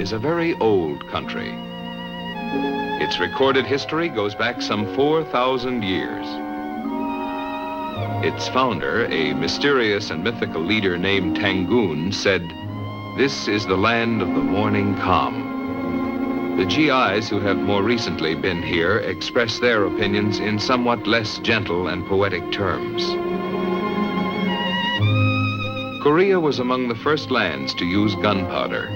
is a very old country. Its recorded history goes back some 4,000 years. Its founder, a mysterious and mythical leader named Tangoon, said, "This is the land of the morning calm." The GIs who have more recently been here express their opinions in somewhat less gentle and poetic terms. Korea was among the first lands to use gunpowder,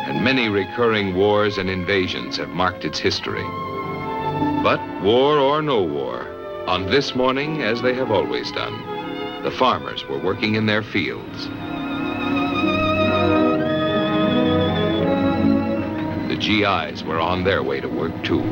and many recurring wars and invasions have marked its history. But war or no war, on this morning, as they have always done, the farmers were working in their fields. The GIs were on their way to work too.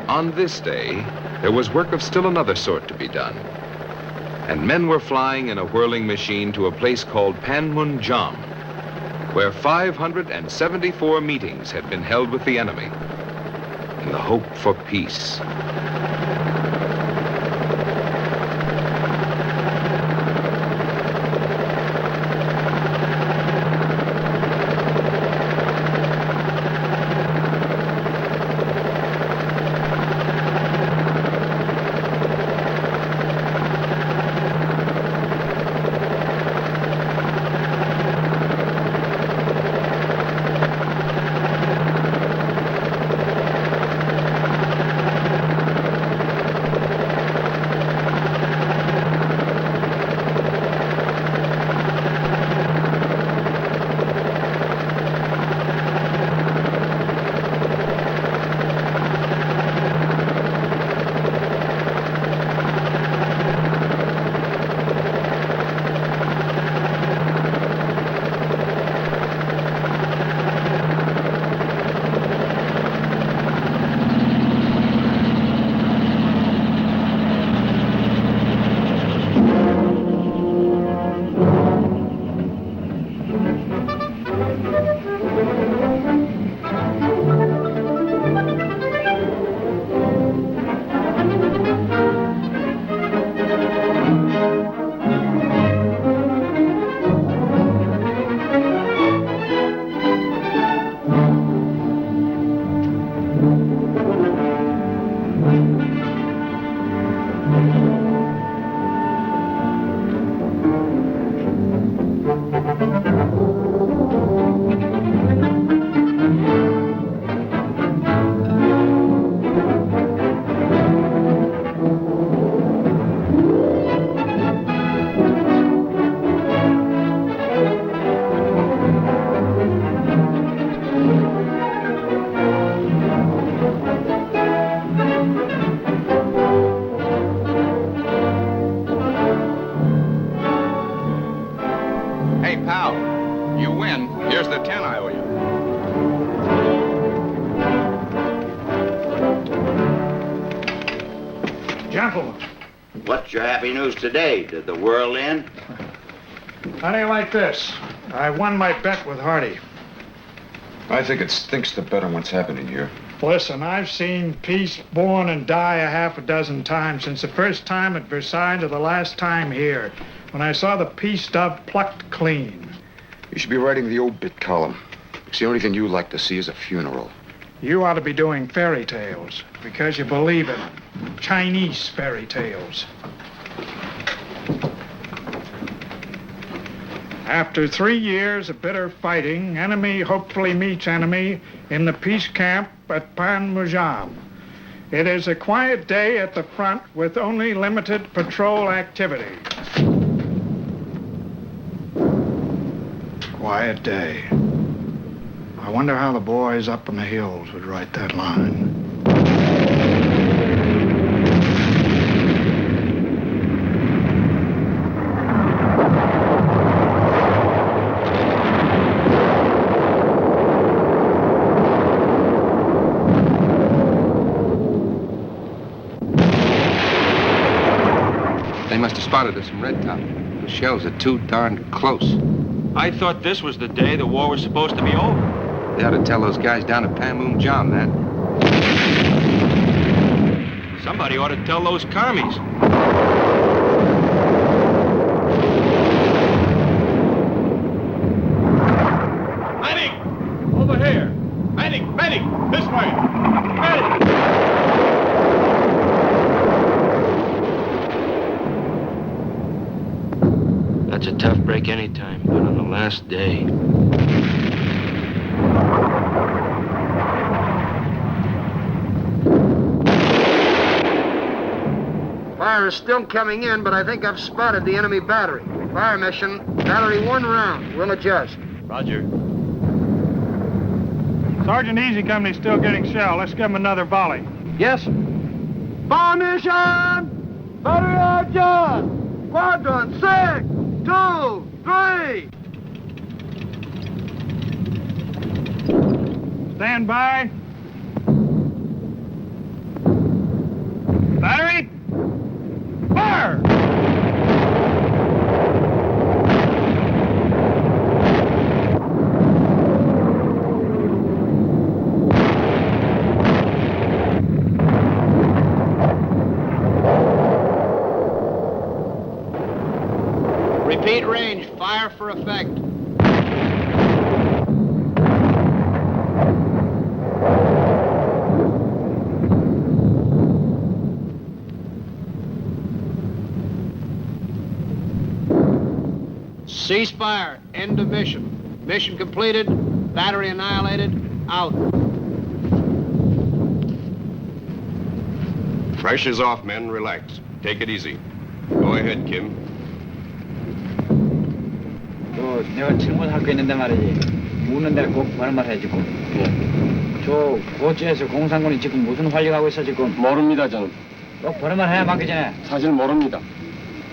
On this day, there was work of still another sort to be done. And men were flying in a whirling machine to a place called Panmunjom, where 574 meetings had been held with the enemy in the hope for peace. What's your happy news today? Did the world end? How do you like this? I won my bet with Hardy. I think it stinks to bet on what's happening here. Listen, I've seen peace born and die a half a dozen times, since the first time at Versailles to the last time here, when I saw the peace dove plucked clean. You should be writing the obit column. It's the only thing you like to see is a funeral. You ought to be doing fairy tales, because you believe in them. Chinese fairy tales. After 3 years of bitter fighting, enemy hopefully meets enemy in the peace camp at Panmunjom. It is a quiet day at the front with only limited patrol activity. Quiet day. I wonder how the boys up in the hills would write that line. They must have spotted us from Red Top. The shells are too darn close. I thought this was the day the war was supposed to be over. They ought to tell those guys down at Panmoon Jam that. Somebody ought to tell those commies. Manning! Over here! Manning! Manning! This way! Manning! That's a tough break anytime, but on the last day. Fire is still coming in, but I think I've spotted the enemy battery. Fire mission, battery 1 round. We'll adjust. Roger. Sergeant Easy Company's still getting shell. Let's give them another volley. Yes. Fire mission! Battery adjust! Quadrant 6, 2, 3. Stand by. Battery. Fire! Repeat range. Fire for effect. Ceasefire. End of mission. Mission completed. Battery annihilated. Out. Pressure's off, men. Relax. Take it easy. Go ahead, Kim. 내가 질문할 거 있는데 말이지. 묻는 데를 꼭 말해 지금. 저 고지에서 공산군이 지금 무슨 활용하고 있어 지금? 모릅니다, 저는. 꼭 버릇만 해야 맞기 전에. 사실 모릅니다.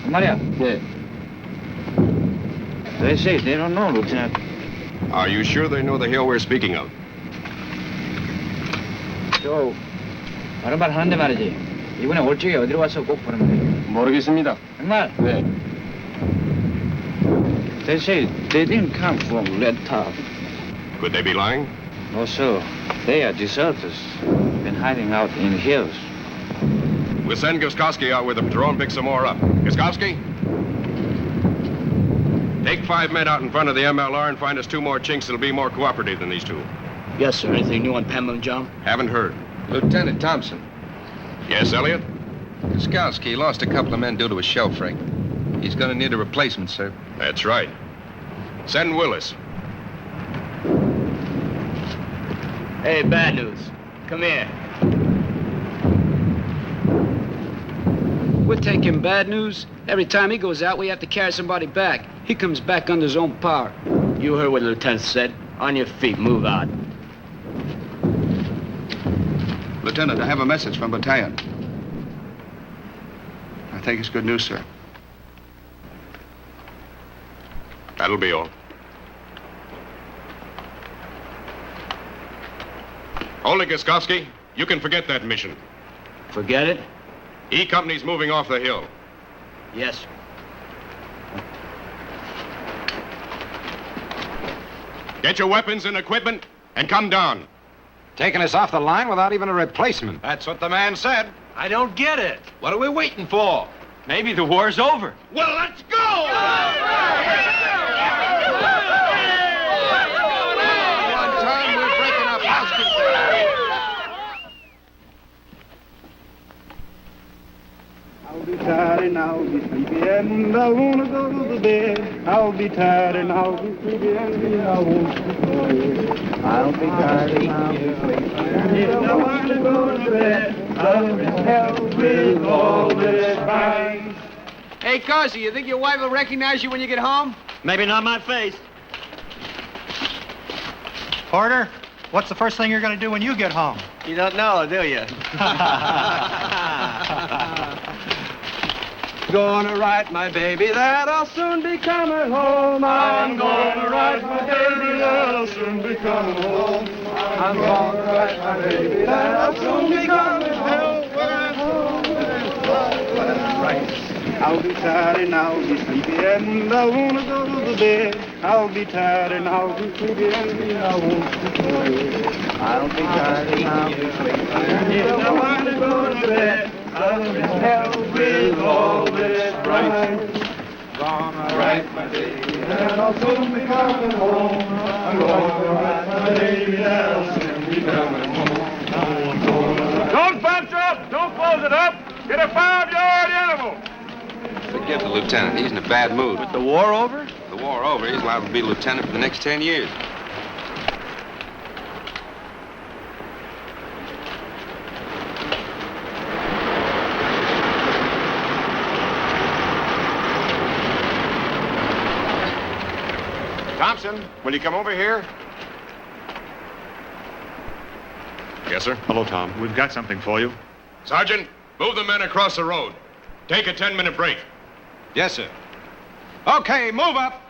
그 말이야. 예. They say they don't know, Lieutenant. Are you sure they know the hill we're speaking of? 저 버릇만 하는데 말이지. 이번에 올 적에 어디로 와서 꼭 버릇만 해. 모르겠습니다. 정말? 네. They say they didn't come from Red Top. Could they be lying? No, sir. They are deserters. Been hiding out in the hills. We'll send Guskowski out with them. Jerome pick some more up. Guskowski? Take 5 men out in front of the MLR and find us 2 more chinks that'll be more cooperative than these 2. Yes, sir. Anything new on Panmoon Jam? Haven't heard. Lieutenant Thompson. Yes, Elliot? Guskowski lost a couple of men due to a shell frag. He's going to need a replacement, sir. That's right. Send Willis. Hey, bad news. Come here. We're taking bad news. Every time he goes out, we have to carry somebody back. He comes back under his own power. You heard what the lieutenant said. On your feet, move out. Lieutenant, I have a message from battalion. I think it's good news, sir. That'll be all. Hold it, Guskowski. You can forget that mission. Forget it? E Company's moving off the hill. Yes, sir. Get your weapons and equipment and come down. Taking us off the line without even a replacement. That's what the man said. I don't get it. What are we waiting for? Maybe the war's over. Well, let's go! One time we're breaking up housekeeping. I'll be tired and I'll be sleepy and I wanna go to the bed. I'll be tired and I'll be sleepy and I want to go to bed. I'll be tired and I'll be sleepy and I want to go to bed. I'll be helped with all this fine. Hey, Carsey, you think your wife will recognize you when you get home? Maybe not my face. Porter, what's the first thing you're going to do when you get home? You don't know, do you? Gonna write my baby that I'll soon be coming home. I'm gonna write my baby that I'll soon be coming home. I'm gonna write my baby that I'll soon be coming home. I'll be tired and I'll be sleepy and I wanna go to bed. I'll be tired and I'll be sleepy and I want to bed. I'll be tired and I'll be sleepy and I wanna go to bed. I'll be hell with all this bright. Gonna write my baby and I'll soon be coming home. I'm gonna write my baby and I'll soon be coming home. Don't bunch up! Don't close it up! Get a 5-yard interval! Forgive the lieutenant. He's in a bad mood. With the war over? The war over, he's liable to be lieutenant for the next 10 years. Thompson, will you come over here? Yes, sir. Hello, Tom. We've got something for you. Sergeant, move the men across the road. Take a 10-minute break. Yes, sir. Okay, move up.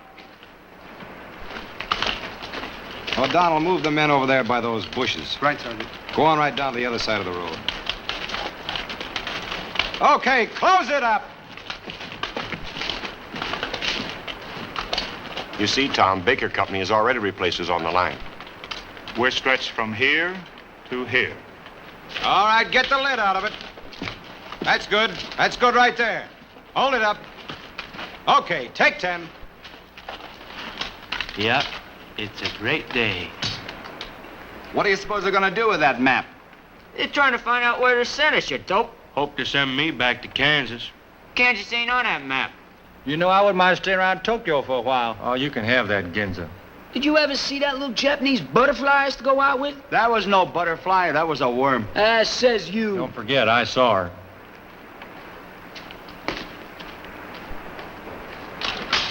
O'Donnell, move the men over there by those bushes. Right, Sergeant. Go on right down to the other side of the road. Okay, close it up. You see, Tom, Baker Company has already replaced us on the line. We're stretched from here to here. All right, get the lid out of it. That's good. That's good right there. Hold it up. Okay, take 10. Yep, it's a great day. What do you suppose they're going to do with that map? They're trying to find out where to send us, you dope. Hope to send me back to Kansas. Kansas ain't on that map. You know, I wouldn't mind staying around Tokyo for a while. Oh, you can have that, Ginza. Did you ever see that little Japanese butterfly I used to go out with? That was no butterfly. That was a worm. Says you. Don't forget, I saw her.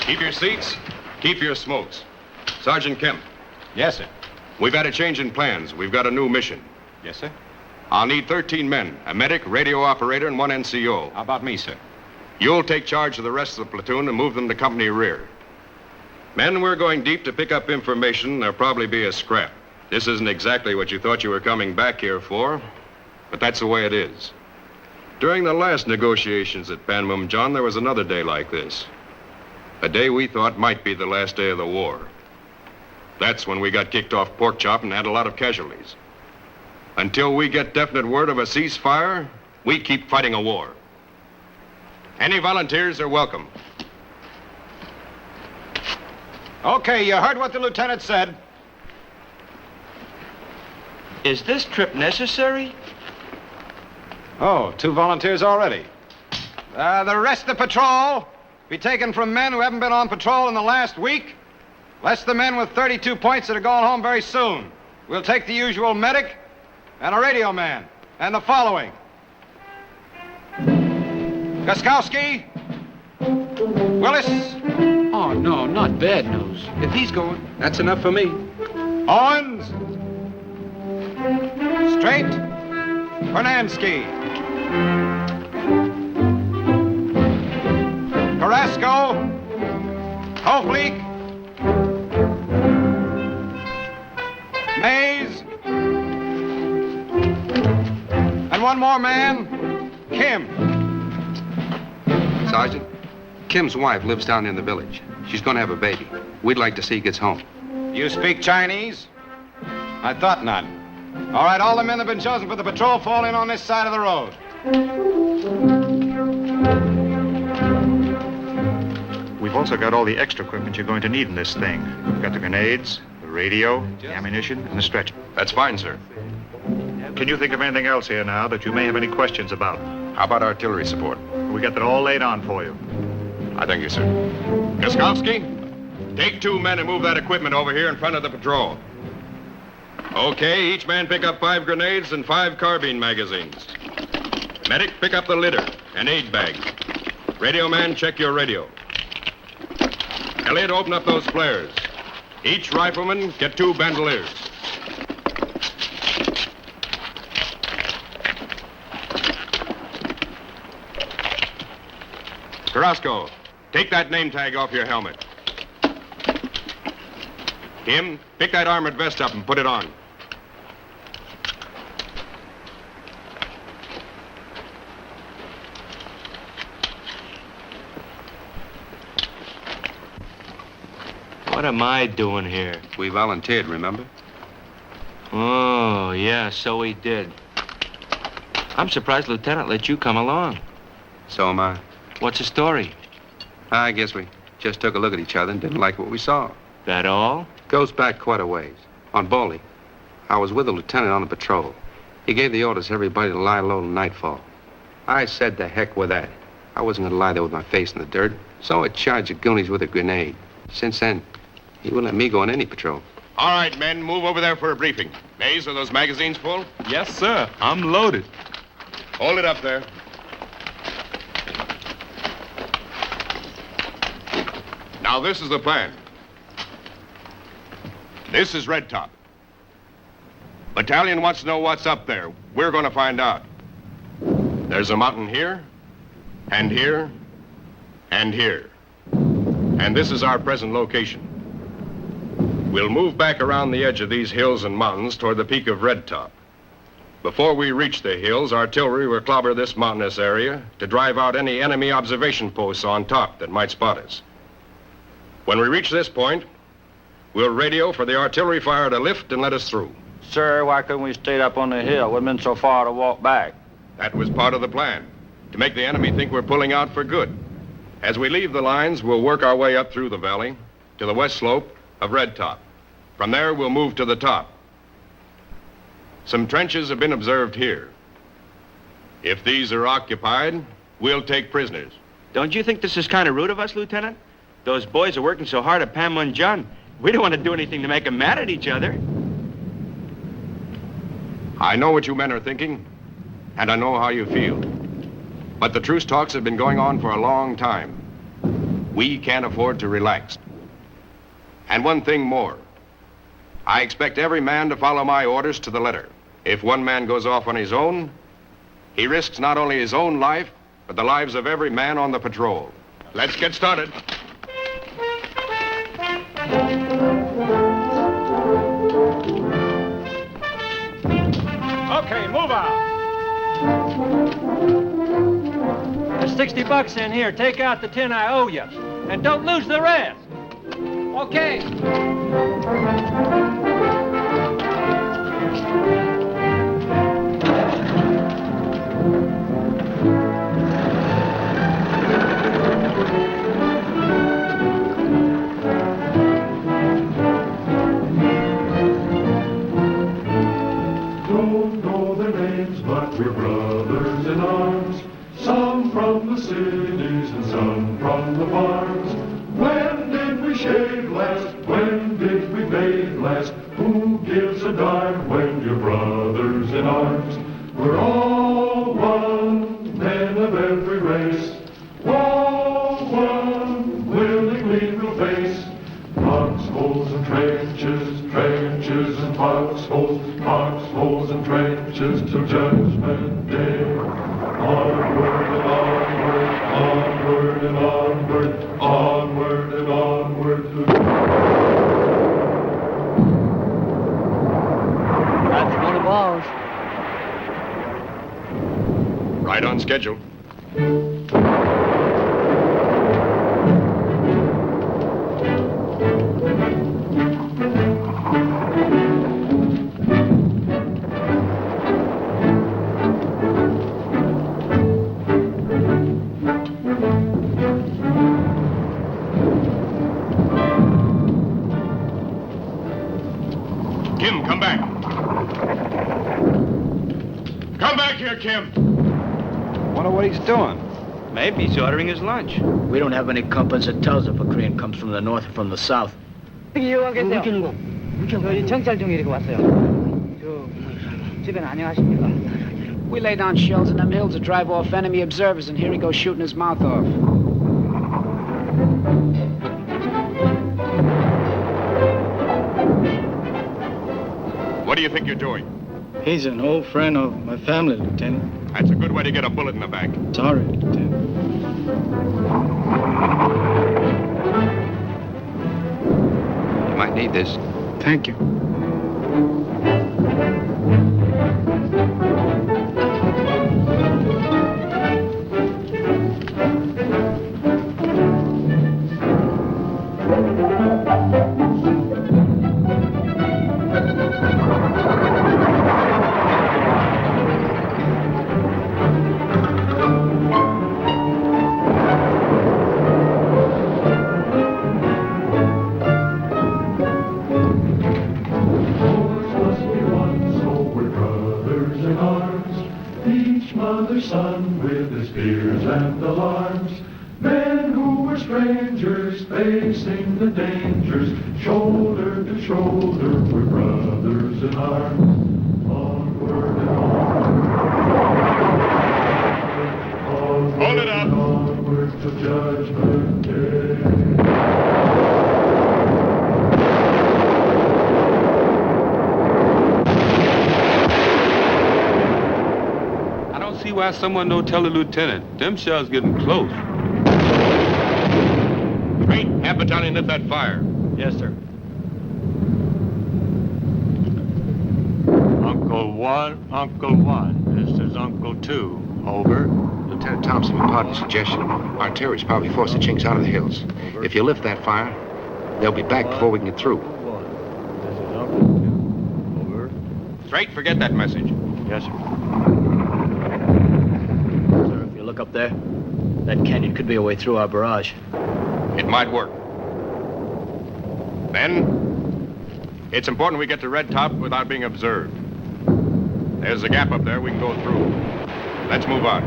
Keep your seats. Keep your smokes. Sergeant Kemp. Yes, sir. We've had a change in plans. We've got a new mission. Yes, sir. I'll need 13 men, a medic, radio operator, and 1 NCO. How about me, sir? You'll take charge of the rest of the platoon and move them to company rear. Men, we're going deep to pick up information. There'll probably be a scrap. This isn't exactly what you thought you were coming back here for, but that's the way it is. During the last negotiations at Panmunjom, there was another day like this. A day we thought might be the last day of the war. That's when we got kicked off Pork Chop and had a lot of casualties. Until we get definite word of a ceasefire, we keep fighting a war. Any volunteers are welcome. Okay, you heard what the lieutenant said. Is this trip necessary? Oh, 2 volunteers already. The rest of the patrol be taken from men who haven't been on patrol in the last week. Less the men with 32 points that are going home very soon. We'll take the usual medic and a radio man. And the following. Gaskowski. Willis. Oh, no, not bad news. If he's going, that's enough for me. Owens. Straight. Fernansky. Carrasco. Hofleek. Mays. And one more man, Kim. Sergeant, Kim's wife lives down in the village. She's going to have a baby. We'd like to see he gets home. You speak Chinese? I thought not. All right, all the men that have been chosen for the patrol fall in on this side of the road. We've also got all the extra equipment you're going to need in this thing. We've got the grenades, the radio, the ammunition, and the stretcher. That's fine, sir. Can you think of anything else here now that you may have any questions about? How about artillery support? We got that all laid on for you. I thank you, sir. Gaskowski, take 2 men and move that equipment over here in front of the patrol. Okay, each man pick up 5 grenades and 5 carbine magazines. Medic, pick up the litter and aid bag. Radio man, check your radio. Elliot, open up those flares. Each rifleman, get 2 bandoliers. Carrasco, take that name tag off your helmet. Kim, pick that armored vest up and put it on. What am I doing here? We volunteered, remember? Oh, yeah, so we did. I'm surprised Lieutenant let you come along. So am I. What's the story? I guess we just took a look at each other and didn't like what we saw. That all? Goes back quite a ways. On Baldy, I was with the lieutenant on the patrol. He gave the orders to everybody to lie low till nightfall. I said to heck with that. I wasn't gonna lie there with my face in the dirt, so I charged the Goonies with a grenade. Since then, he wouldn't let me go on any patrol. All right, men, move over there for a briefing. Mays, are those magazines full? Yes, sir. I'm loaded. Hold it up there. Now, this is the plan. This is Red Top. Battalion wants to know what's up there. We're going to find out. There's a mountain here, and here, and here. And this is our present location. We'll move back around the edge of these hills and mountains toward the peak of Red Top. Before we reach the hills, artillery will clobber this mountainous area to drive out any enemy observation posts on top that might spot us. When we reach this point, we'll radio for the artillery fire to lift and let us through. Sir, why couldn't we stayed up on the hill? We've been so far to walk back. That was part of the plan, to make the enemy think we're pulling out for good. As we leave the lines, we'll work our way up through the valley to the west slope of Red Top. From there, we'll move to the top. Some trenches have been observed here. If these are occupied, we'll take prisoners. Don't you think this is kind of rude of us, Lieutenant? Those boys are working so hard at Panmunjom. We don't want to do anything to make them mad at each other. I know what you men are thinking, and I know how you feel. But the truce talks have been going on for a long time. We can't afford to relax. And one thing more. I expect every man to follow my orders to the letter. If one man goes off on his own, he risks not only his own life, but the lives of every man on the patrol. Let's get started. Okay, move out. There's $60 in here. Take out the 10 I owe you. And don't lose the rest. Okay. Don't know their names, but we're brothers in arms. Some from the cities and some from the farms. When did we shave last? When did we bathe last? Who gives a darn when you're brothers in arms? We're all one, men of every race. All one, willingly we'll face foxholes and trenches, trenches and foxholes, foxholes and trenches till Judgment Day. Onward and onward, onward and onward, onward and onward. That's one of ours. Right on schedule. Kim, come back. Come back here, Kim. Wonder what he's doing. Maybe he's ordering his lunch. We don't have any compass that tells if a Korean comes from the north or from the south. 이용하겠어요. 저희 청찰 중에 이렇게 왔어요. 저 집에는 안녕하십니까? We lay down shells in them hills to drive off enemy observers, and here he goes shooting his mouth off. What do you think you're doing? He's an old friend of my family, Lieutenant. That's a good way to get a bullet in the back. Sorry, Lieutenant. You might need this. Thank you. and alarms. Men who were strangers facing the dangers, shoulder to shoulder were brothers in arms. Onward and onward. Hold it up. Onward to Judgment Day. I don't see why someone don't tell the lieutenant. Them shells getting close. Great. Half battalion lit that fire. Yes, sir. Uncle 1, Uncle 1. This is Uncle 2. Over. Lieutenant Thompson, we pardon the suggestion. Artillery's probably forced the Chinks out of the hills. If you lift that fire, they'll be back before we can get through. This is Uncle 2. Over. Straight, forget that message. Yes, sir. Sir, if you look up there, that canyon could be a way through our barrage. It might work. Then, it's important we get to Red Top without being observed. There's a gap up there we can go through. Let's move on.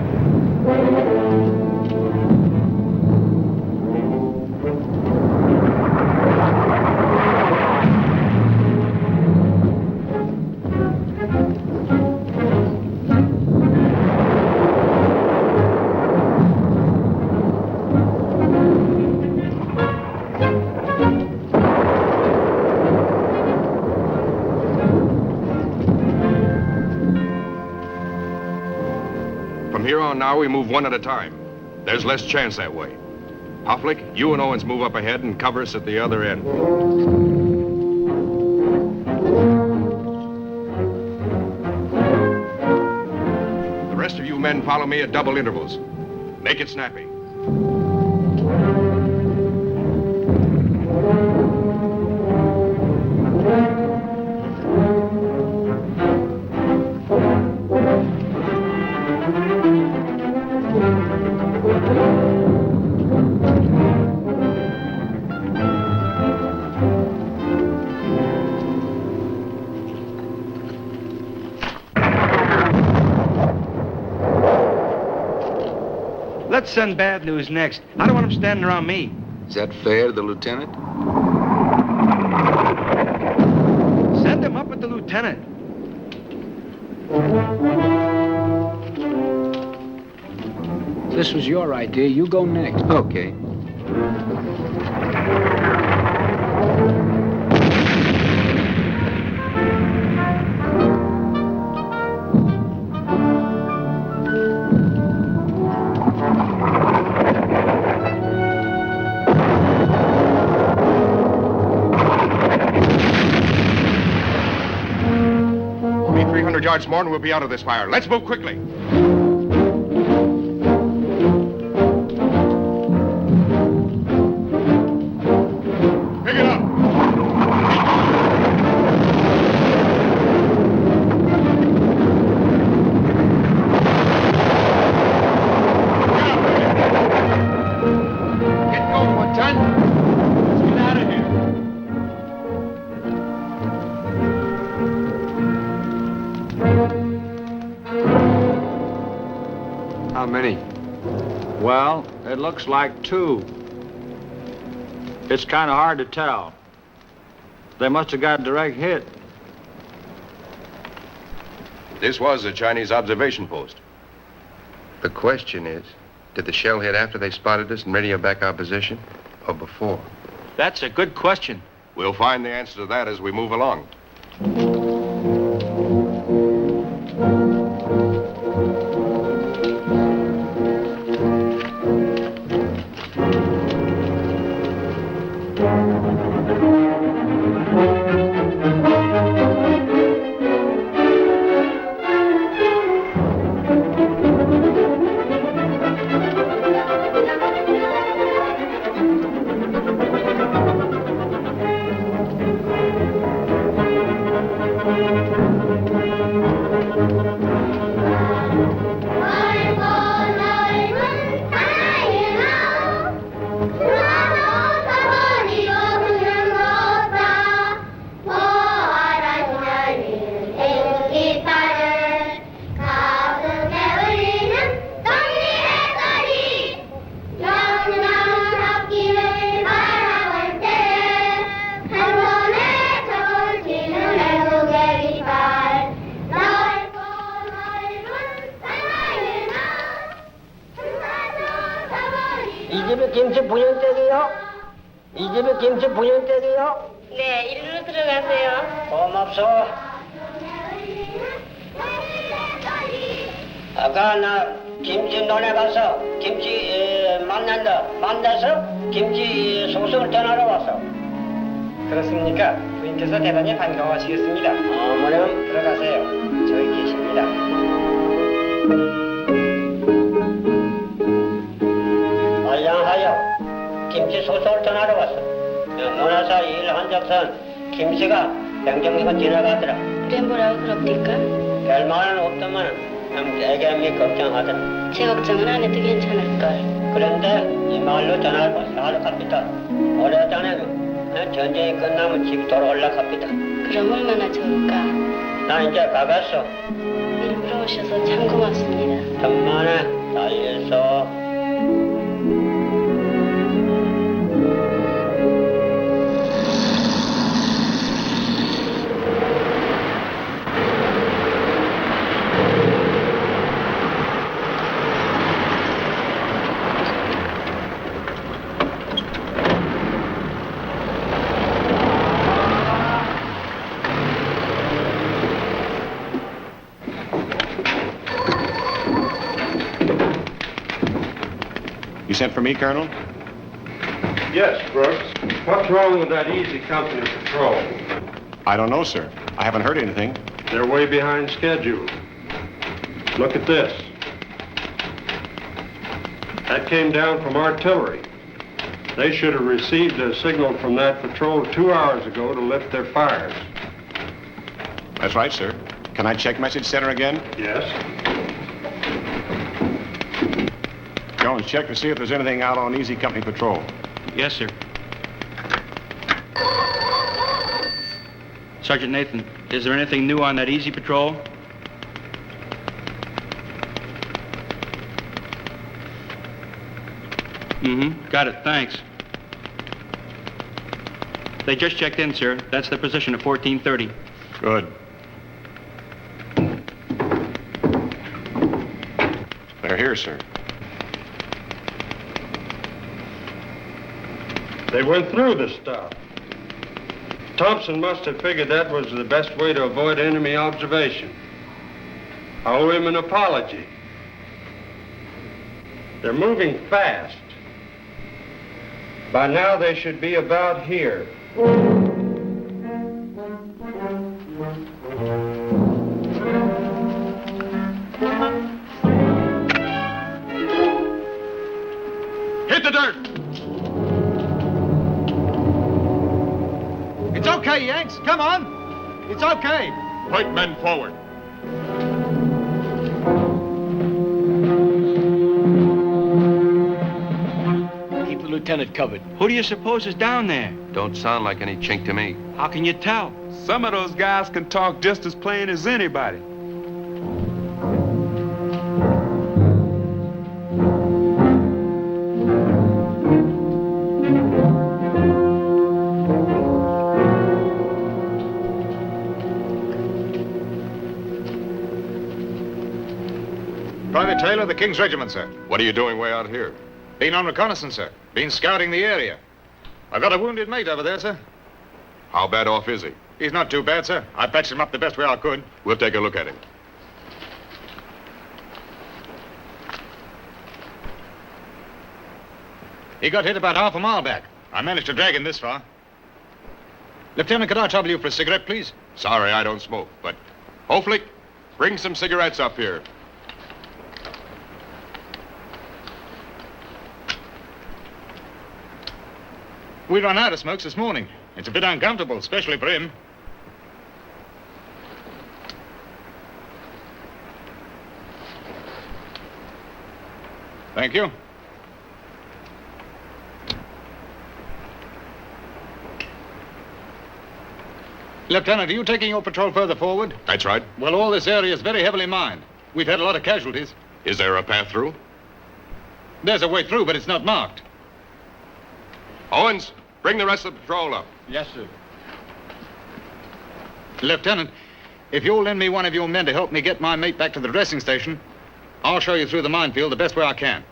From here on now, we move one at a time. There's less chance that way. Hofflick, you and Owens move up ahead and cover us at the other end. The rest of you men follow me at double intervals. Make it snappy. Let's send bad news next. I don't want them standing around me. Is that fair to the lieutenant? Send them up with the lieutenant. This was your idea. You go next. Okay. Only 300 yards more and we'll be out of this fire. Let's move quickly. Pick it up. Get going, 1-ton. Let's get out of here. How many? Well, it looks like 2. It's kind of hard to tell. They must have got a direct hit. This was a Chinese observation post. The question is, did the shell hit after they spotted us and radio back our position, or before? That's a good question. We'll find the answer to that as we move along. 이 집에 김치 부연댁이요? 이 집에 김치 부연댁이요? 네, 일로 들어가세요. 고맙소. 아까 나 김치 논에 가서 김치 만나서 김치 소송을 전하러 왔어. 그렇습니까? 부인께서 대단히 반가워하시겠습니다. 어머님 들어가세요. 저기 계십니다. 알량하여 김치 소송을 전하러 왔어. 논에서 일한 적선 김치가 병정이가 지나가더라. 그래 뭐라고 그럽니까? 별말은 없더만 애견이 걱정하더라. 제 걱정은 안 해도 괜찮을걸. 그런데 이 마을로 전화를 하러 갑니다. 오래전에는 전쟁이 끝나면 집 돌아올라 갑니다. 그럼 얼마나 좋을까? 나 이제 가겠어. 일부러 오셔서 참 고맙습니다. 천만에 달려서. You sent for me, Colonel? Yes, Brooks. What's wrong with that Easy Company patrol? I don't know, sir. I haven't heard anything. They're way behind schedule. Look at this. That came down from artillery. They should have received a signal from that patrol 2 hours ago to lift their fires. That's right, sir. Can I check message center again? Yes. Jones, check to see if there's anything out on Easy Company patrol. Yes, sir. Sergeant Nathan, is there anything new on that Easy Patrol? Got it, thanks. They just checked in, sir. That's the position of 1430. Good. They're here, sir. They went through the stuff. Thompson must have figured that was the best way to avoid enemy observation. I owe him an apology. They're moving fast. By now, they should be about here. Hit the dirt! It's okay, Yanks. Come on. It's okay. Point men forward. Keep the lieutenant covered. Who do you suppose is down there? Don't sound like any chink to me. How can you tell? Some of those guys can talk just as plain as anybody. Private Taylor, the King's Regiment, sir. What are you doing way out here? Been on reconnaissance, sir. Been scouting the area. I've got a wounded mate over there, sir. How bad off is he? He's not too bad, sir. I patched him up the best way I could. We'll take a look at him. He got hit about half a mile back. I managed to drag him this far. Lieutenant, could I trouble you for a cigarette, please? Sorry, I don't smoke, but hopefully, bring some cigarettes up here. We ran out of smokes this morning. It's a bit uncomfortable, especially for him. Thank you. Lieutenant, are you taking your patrol further forward? That's right. Well, all this area is very heavily mined. We've had a lot of casualties. Is there a path through? There's a way through, but it's not marked. Owens, bring the rest of the patrol up. Yes, sir. Lieutenant, if you'll lend me one of your men to help me get my mate back to the dressing station, I'll show you through the minefield the best way I can.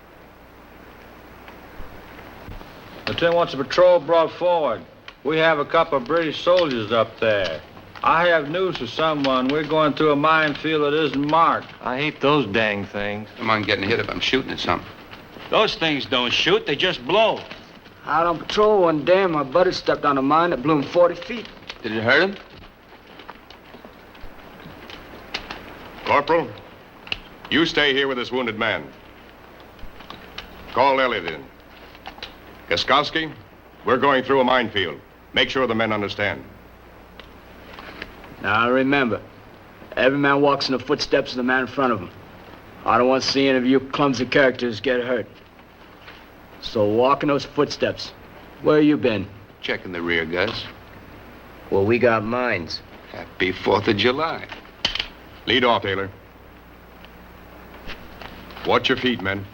Lieutenant wants a patrol brought forward. We have a couple of British soldiers up there. I have news for someone. We're going through a minefield that isn't marked. I hate those dang things. Don't mind getting hit if I'm shooting at something. Those things don't shoot, they just blow. Out on patrol one day, my buddy stepped on a mine that blew him 40 feet. Did it hurt him? Corporal, you stay here with this wounded man. Call Elliot in. Gaskowski, we're going through a minefield. Make sure the men understand. Now remember, every man walks in the footsteps of the man in front of him. I don't want to see any of you clumsy characters get hurt. So walk in those footsteps. Where you been? Checking the rear, Gus. Well, we got mines. Happy 4th of July. Lead off, Taylor. Watch your feet, men.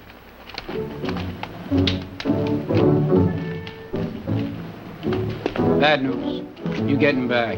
Bad news. You getting back.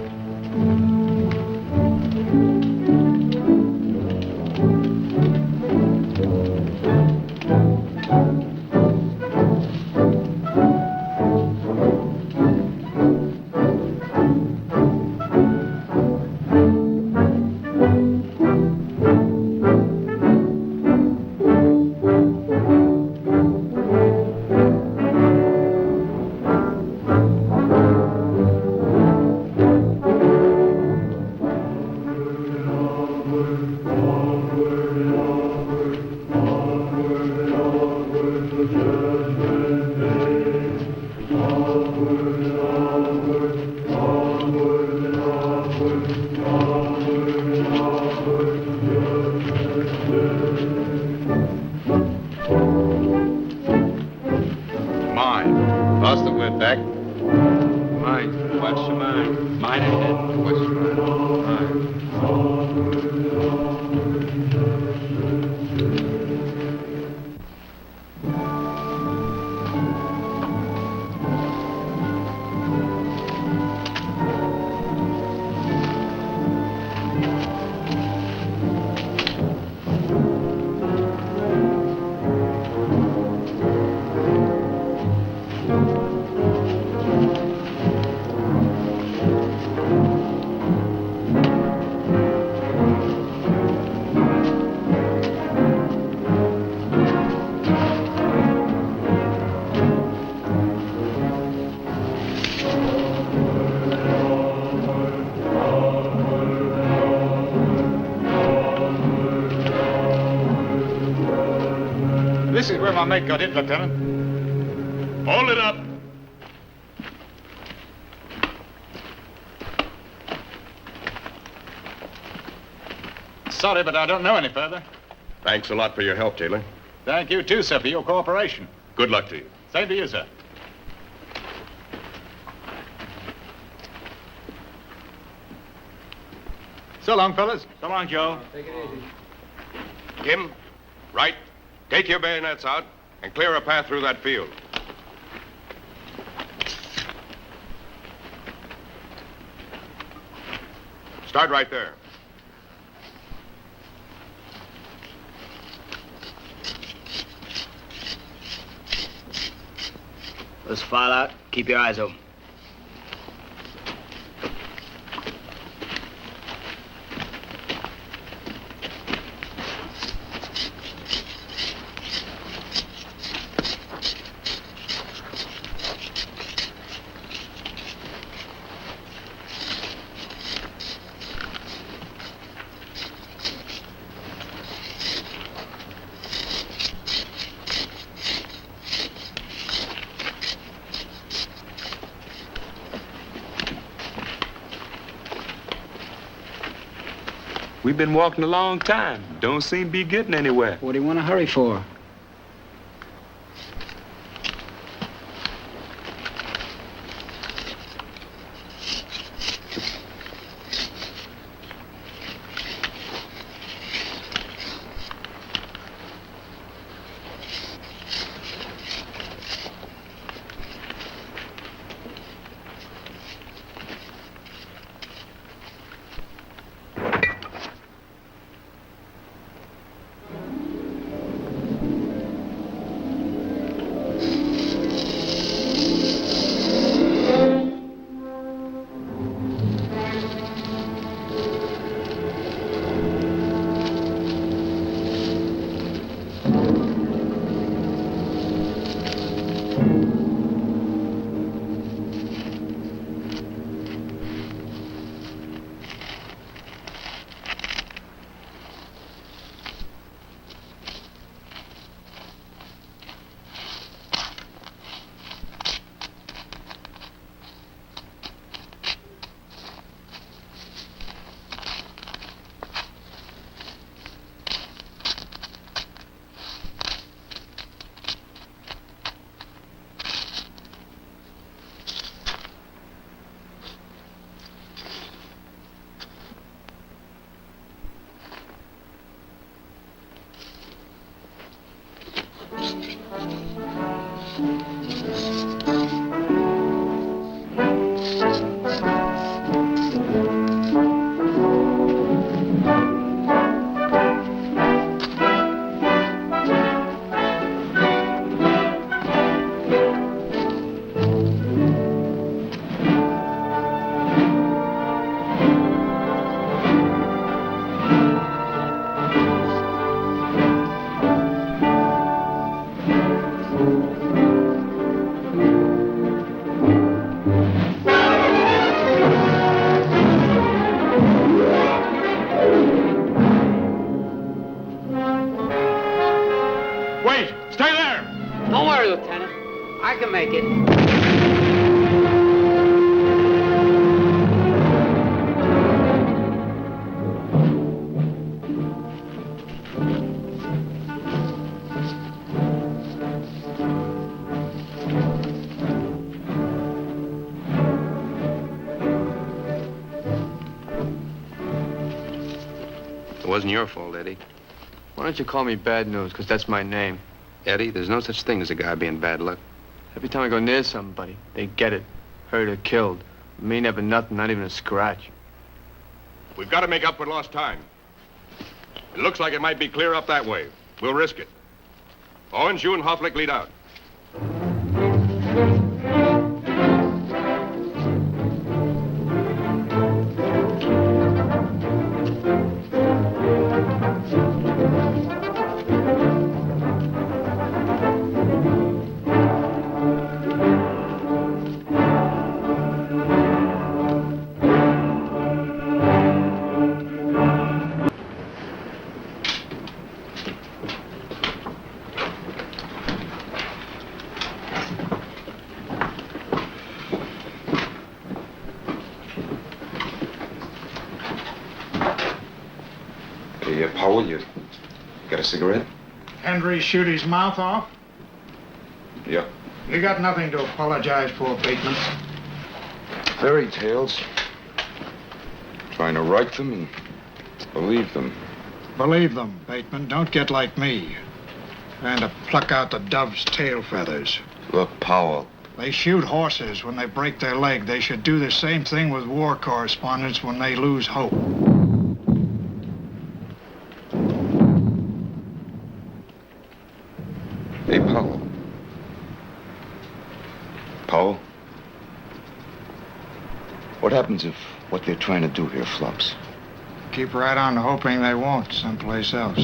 This is where my mate got hit, Lieutenant. Hold it up. Sorry, but I don't know any further. Thanks a lot for your help, Taylor. Thank you, too, sir, for your cooperation. Good luck to you. Same to you, sir. So long, fellas. So long, Joe. Take it easy. Jim, right. Take your bayonets out and clear a path through that field. Start right there. Let's file out. Keep your eyes open. We've been walking a long time. Don't seem to be getting anywhere. What do you want to hurry for? Wait! Stay there! Don't worry, Lieutenant. I can make it. It wasn't your fault, Eddie. Why don't you call me Bad News, because that's my name. Eddie, there's no such thing as a guy being bad luck. Every time I go near somebody, they get it. Hurt or killed. Me never nothing, not even a scratch. We've got to make up for lost time. It looks like it might be clear up that way. We'll risk it. Owens, you and Hofflick lead out. Hey, Powell, you got a cigarette? Henry shoot his mouth off? Yeah. You got nothing to apologize for, Bateman. Fairy tales. Trying to write them and believe them. Believe them, Bateman. Don't get like me. Trying to pluck out the dove's tail feathers. Look, Powell. They shoot horses when they break their leg. They should do the same thing with war correspondents when they lose hope. Hey, Powell. Powell? What happens if what they're trying to do here flops? Keep right on hoping they won't someplace else.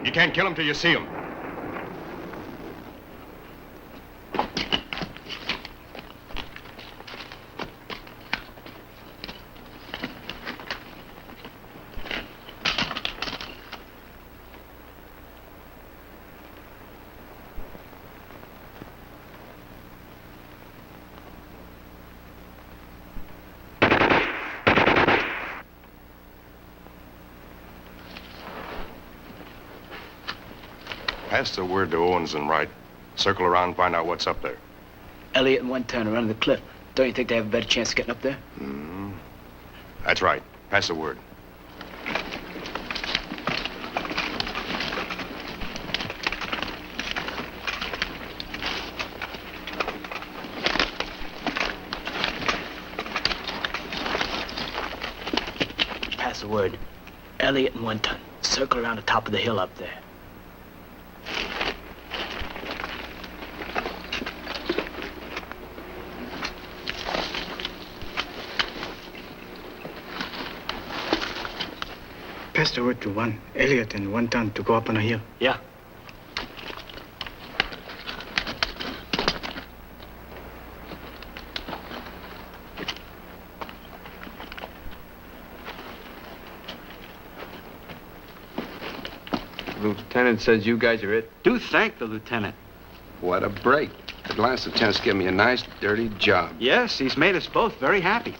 You can't kill him till you see him. Pass the word to Owens and Wright. Circle around and find out what's up there. Elliot and 110 are under the cliff. Don't you think they have a better chance of getting up there? That's right. Pass the word. Pass the word. Elliot and 110. Circle around the top of the hill up there. Pass the word to one, Elliot and 110 to go up on a hill. Yeah. Lieutenant says you guys are it. Do thank the lieutenant. What a break. At last, the chance to give me a nice, dirty job. Yes, he's made us both very happy.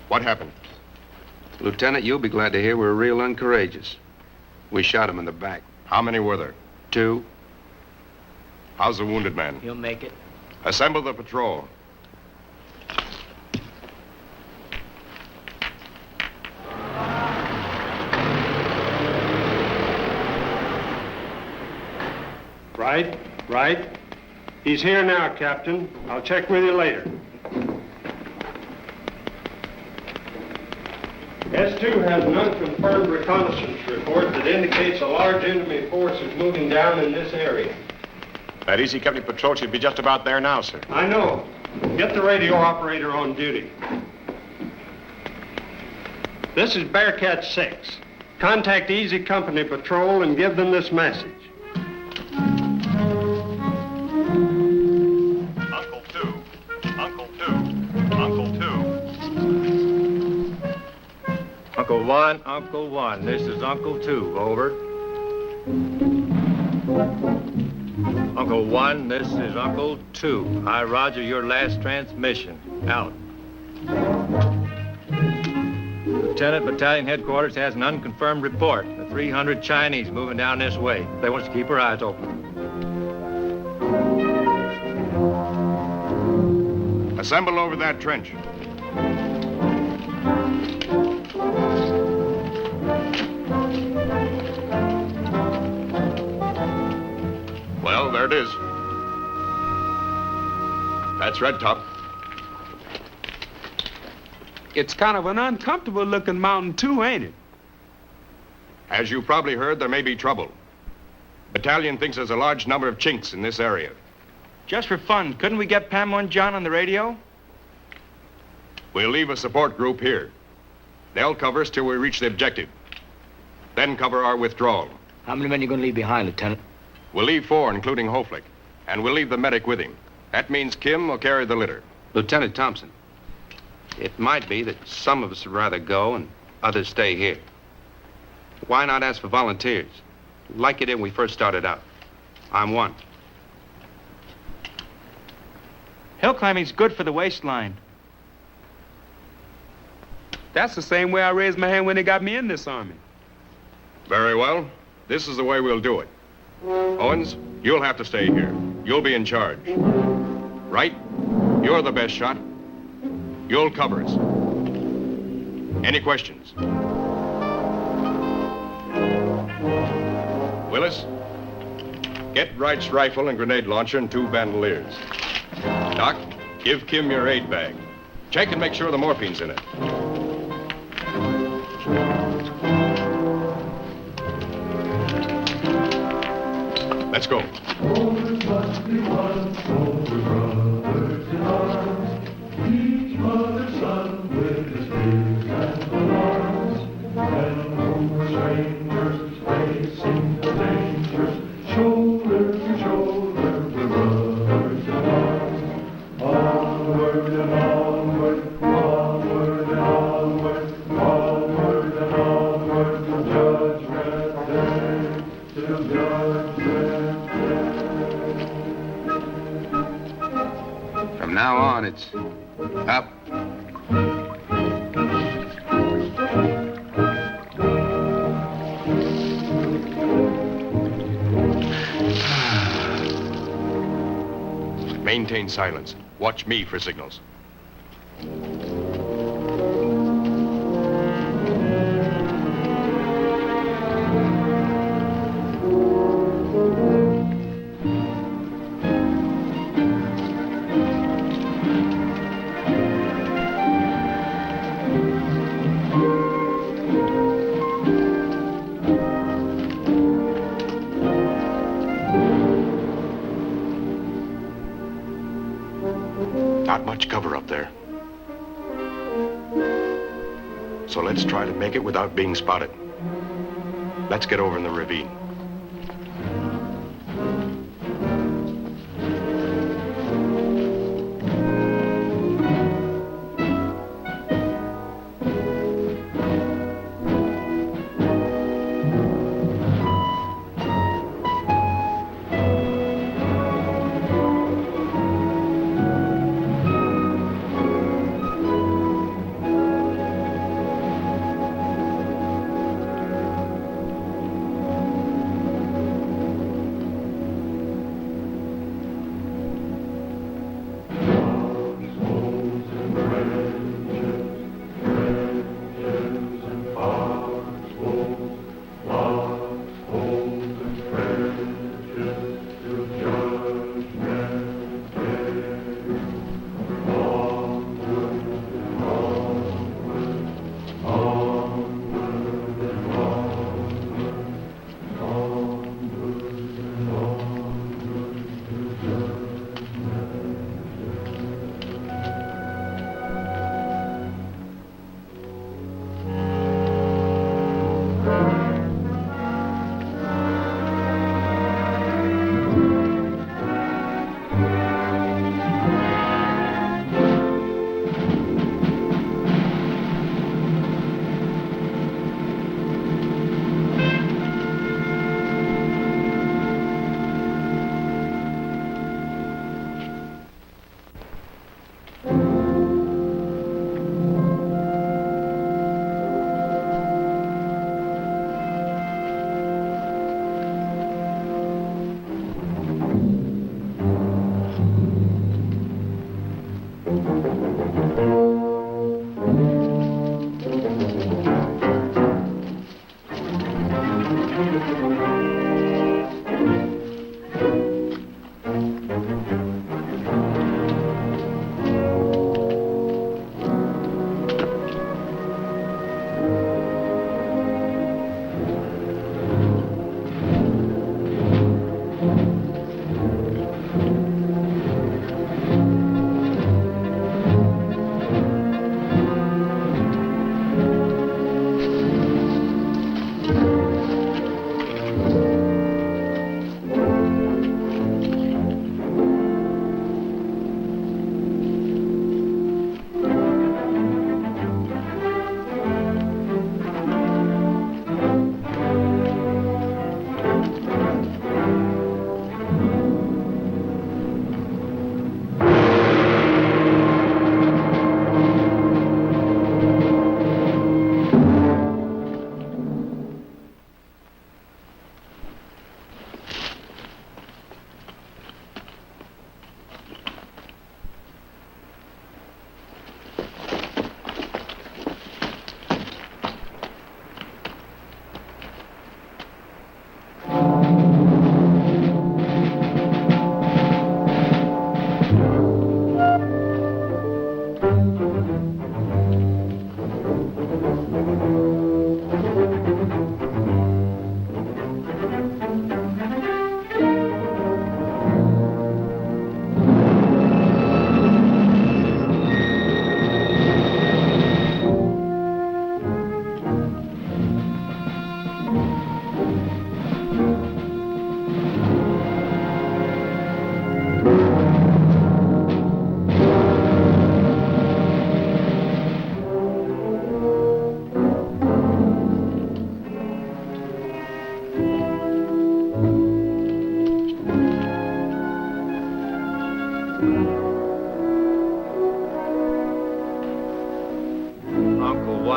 What happened? Lieutenant, you'll be glad to hear we're real uncourageous. We shot him in the back. How many were there? 2. How's the wounded man? He'll make it. Assemble the patrol. Right. He's here now, Captain. I'll check with you later. S2 has an unconfirmed reconnaissance report that indicates a large enemy force is moving down in this area. That Easy Company patrol should be just about there now, sir. I know. Get the radio operator on duty. This is Bearcat 6. Contact Easy Company patrol and give them this message. Uncle 1, this is Uncle 2, over. Uncle 1, this is Uncle 2. I roger your last transmission. Out. Lieutenant, Battalion Headquarters has an unconfirmed report. The 300 Chinese moving down this way. They want us to keep our eyes open. Assemble over that trench. Well, there it is. That's Red Top. It's kind of an uncomfortable looking mountain, too, ain't it? As you probably heard, there may be trouble. Battalion thinks there's a large number of Chinks in this area. Just for fun, couldn't we get Panmun John on the radio? We'll leave a support group here. They'll cover us till we reach the objective. Then cover our withdrawal. How many men are you going to leave behind, Lieutenant? We'll leave 4, including Hoflick. And we'll leave the medic with him. That means Kim will carry the litter. Lieutenant Thompson, it might be that some of us would rather go and others stay here. Why not ask for volunteers? Like you did when we first started out. I'm one. Hill climbing's good for the waistline. That's the same way I raised my hand when they got me in this army. Very well. This is the way we'll do it. Owens, you'll have to stay here. You'll be in charge. Wright, you're the best shot. You'll cover us. Any questions? Willis, get Wright's rifle and grenade launcher and 2 bandoliers. Doc, give Kim your aid bag. Check and make sure the morphine's in it. Let's go. Each mother's son with his fears and alarms. Men who were strangers, facing the dangers, shoulder to shoulder with brothers in arms. Onward and onward, onward and onward, onward and onward to Judgment Day, till Judgment Day. From now on, it's up. Maintain silence. Watch me for signals. Not much cover up there. So let's try to make it without being spotted. Let's get over in the ravine.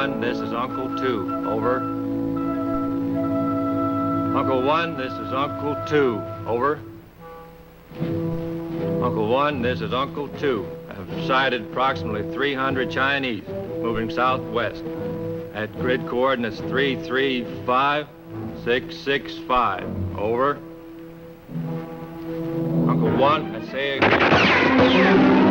1, this is Uncle 2. Over. Uncle 1, this is Uncle 2. Over. Uncle 1, this is Uncle 2. I've sighted approximately 300 Chinese moving southwest at grid coordinates 335-665. Over. Uncle 1, I say again.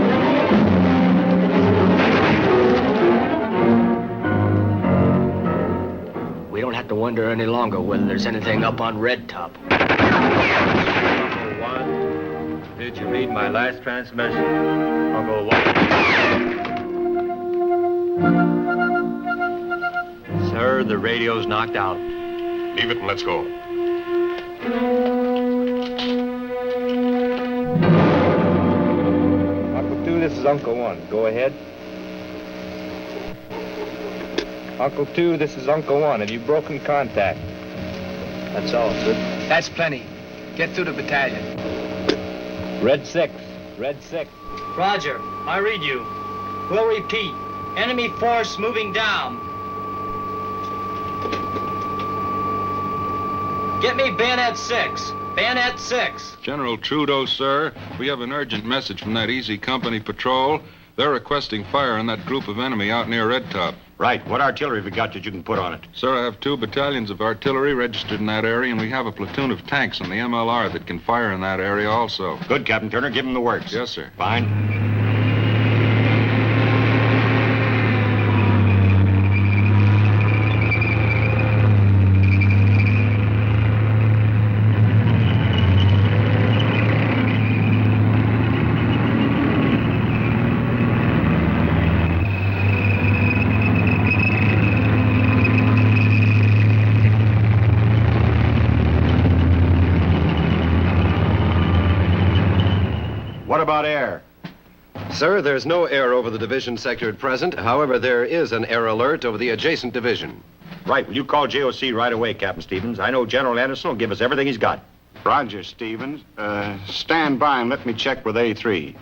We don't have to wonder any longer whether there's anything up on Red Top. Uncle 1, did you read my last transmission? Uncle 1. Sir, the radio's knocked out. Leave it and let's go. Uncle 2, this is Uncle 1. Go ahead. Uncle 2, this is Uncle 1. Have you broken contact? That's all, sir. That's plenty. Get through the battalion. Red 6. Red 6. Roger. I read you. We'll repeat. Enemy force moving down. Get me bayonet 6. Bayonet 6. General Trudeau, sir, we have an urgent message from that Easy Company patrol. They're requesting fire on that group of enemy out near Red Top. Right. What artillery have you got that you can put on it? Sir, I have 2 battalions of artillery registered in that area, and we have a platoon of tanks on the MLR that can fire in that area also. Good, Captain Turner. Give them the works. Yes, sir. Fine. What about air? Sir, there's no air over the division sector at present. However, there is an air alert over the adjacent division. Right. Will you call JOC right away, Captain Stevens? I know General Anderson will give us everything he's got. Roger, Stevens. Stand by and let me check with A3.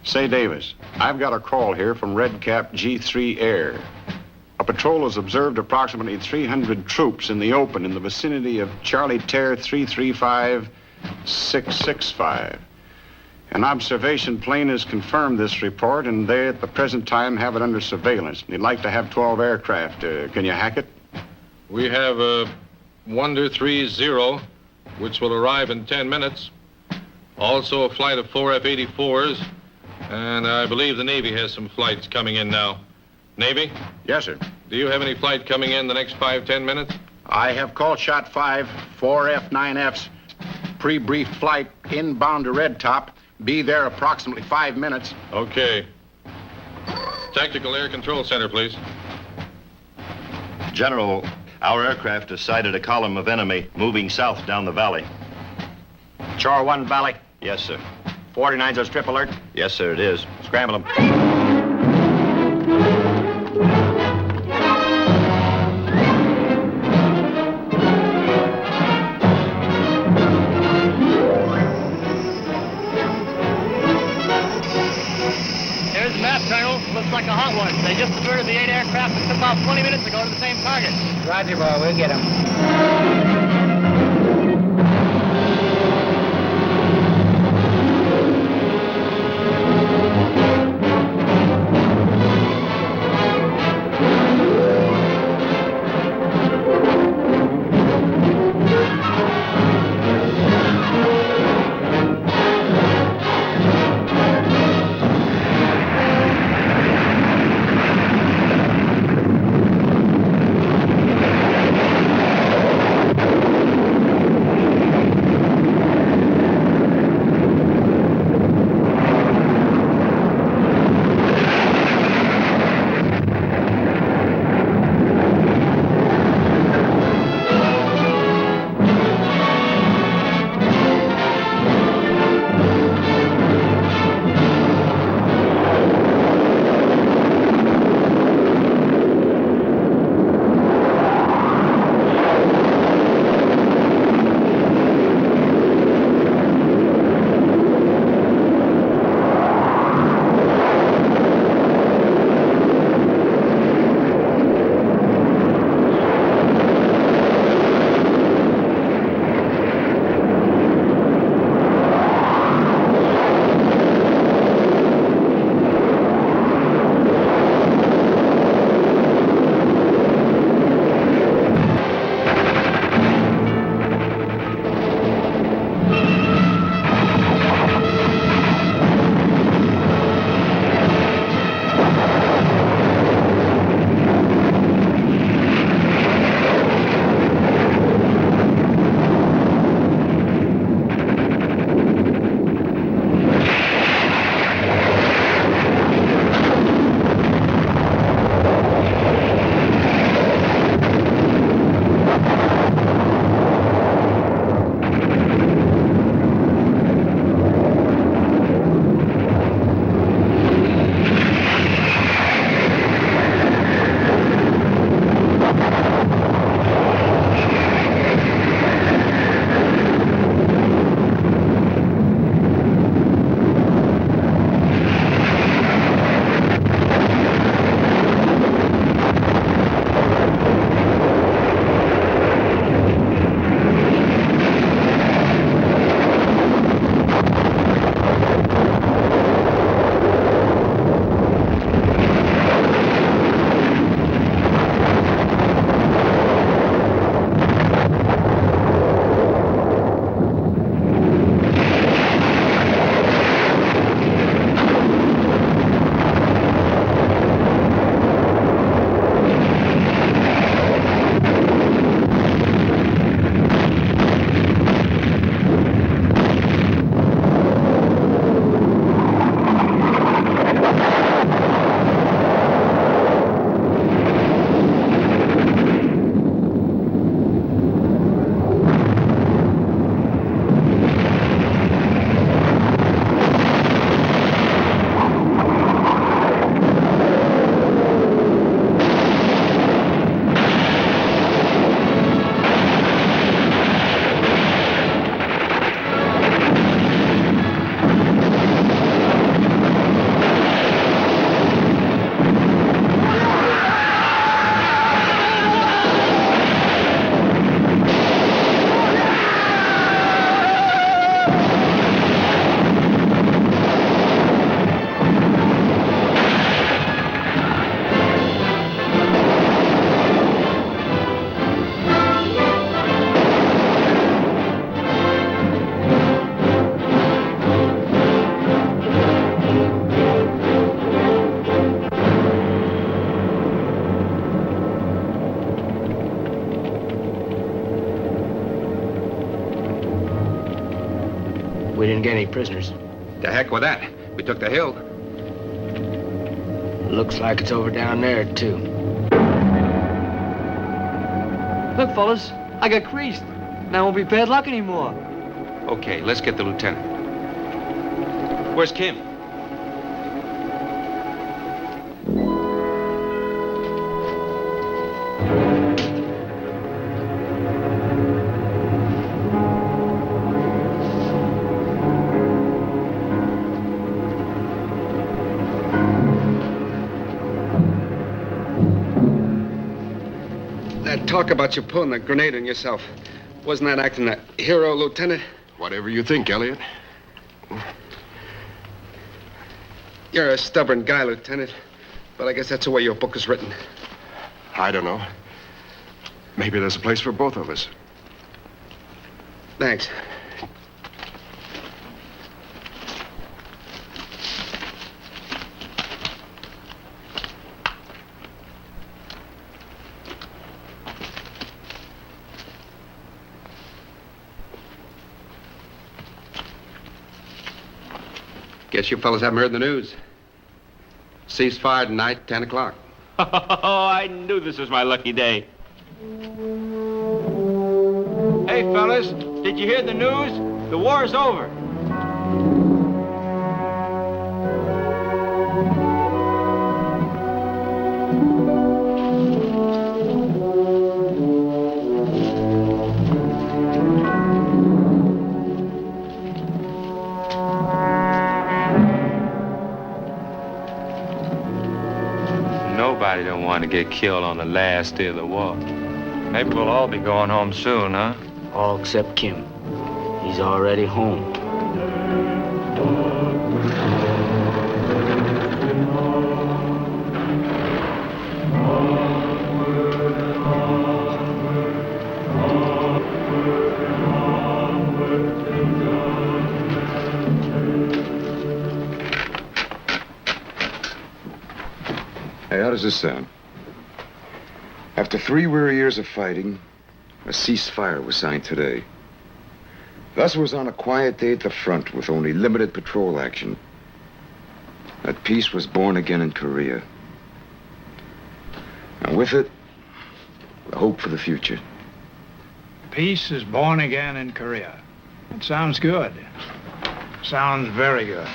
Say, Davis, I've got a call here from Red Cap G3 Air. A patrol has observed approximately 300 troops in the open in the vicinity of Charlie Tear 335-665. An observation plane has confirmed this report, and they at the present time have it under surveillance. They'd like to have 12 aircraft. Can you hack it? We have Wonder 3-0, which will arrive in 10 minutes. Also a flight of 4 F-84s, and I believe the Navy has some flights coming in now. Navy? Yes, sir. Do you have any flight coming in the next 5-10 minutes? I have call shot 5, 4 F-9Fs. Pre-briefed flight inbound to Red Top. Be there approximately 5 minutes. Okay. Tactical Air Control Center, please. General, our aircraft has sighted a column of enemy moving south down the valley. Char 1 Valley. Yes, sir. 49's a strip alert. Yes, sir, it is. Scramble them. Here's the map, Colonel. Looks like a hot one. They just diverted the 8 aircraft that took off 20 minutes ago to the same target. Roger, boy. We'll get him. didn't get any prisoners. The heck with that. We took the hill. Looks like it's over down there, too. Look, fellas, I got creased. Now won't be bad luck anymore. Okay, let's get the lieutenant. Where's Kim? That talk about you pulling the grenade on yourself. Wasn't that acting a hero, Lieutenant? Whatever you think, Elliot. You're a stubborn guy, Lieutenant. But I guess that's the way your book is written. I don't know. Maybe there's a place for both of us. Thanks. Guess you fellas haven't heard the news. Ceasefire tonight, 10 o'clock. Oh, I knew this was my lucky day. Hey, fellas, did you hear the news? The war's over. Nobody don't want to get killed on the last day of the war. Maybe we'll all be going home soon, huh? All except Kim. He's already home. Hey, how does this sound? After 3 weary years of fighting, a ceasefire was signed today. Thus was on a quiet day at the front with only limited patrol action. That peace was born again in Korea. And with it, the hope for the future. Peace is born again in Korea. It sounds good. Sounds very good.